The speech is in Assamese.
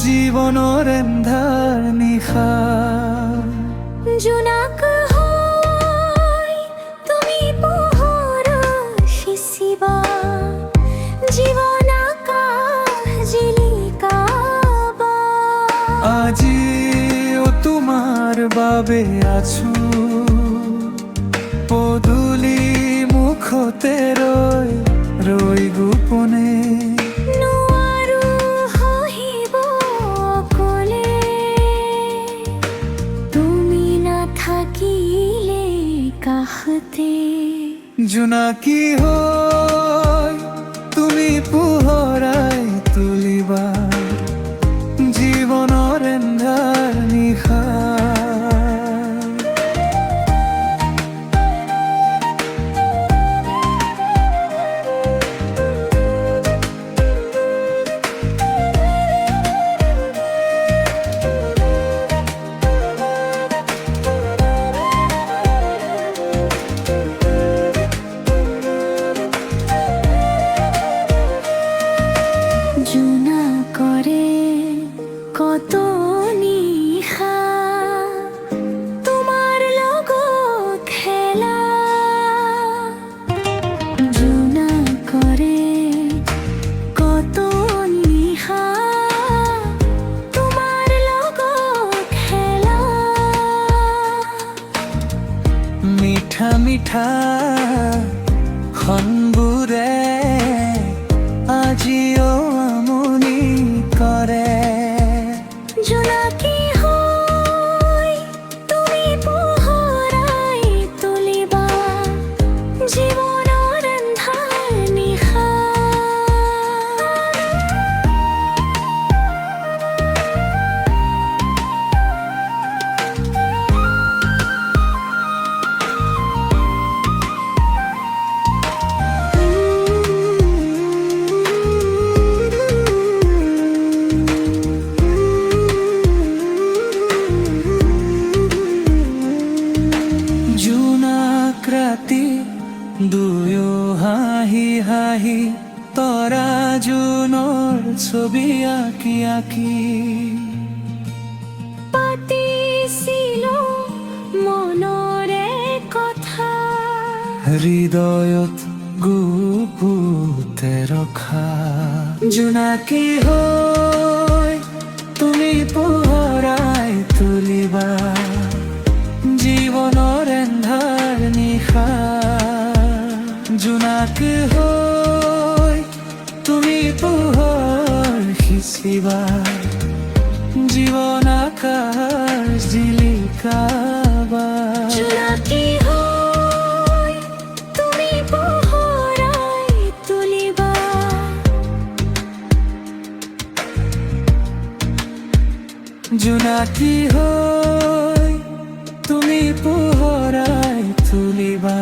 জীৱনৰ এন্ধাৰ নিশা জোনাক হৈ তুমি পোহৰ সিঁচিবা জীৱন আকাশ জিলিকাবা আজিও তোমাৰ বাবে আছো পদূলি মুখতে ৰৈ ৰৈ গোপনে নোৱাৰো সহিব অকলে তুমি নাথাকিলে কাষতে জোনাকী হৈ তুমি পোহৰাই তুলিবা জীৱনৰ এন্ধাৰ নিশা জোনাকৰে কত নিশা তোমাৰ লগত খেলা জোনাকৰে কত নিশা তোমাৰ লগত খেলা মিঠা মিঠা ক্ষণবোৰে আজিও আমনি কৰে জোনাকী হৈ তুমি পোহৰাই তুলিবা জীৱনৰ এন্ধাৰ নিশা জোনাক ৰাতি দুয়ো হাঁহি হাঁহি তৰা জোনৰ ছবি আঁকি আঁকি পাতিছিলো মনৰে কথা হৃদয়ত গুপুতে ৰখা জোনাকী হৈ তুমি পোহৰাই তুলিবা জীৱনৰ এন্ধাৰ নিশা জোনাক হৈ তুমি পোহৰ সিঁচিবা জীৱন আকাশ জিলিকাবা জোনাকী হৈ তুমি পোহৰাই তুলিবা জোনাকী হৈ তুমি পোহৰাই তুলিবা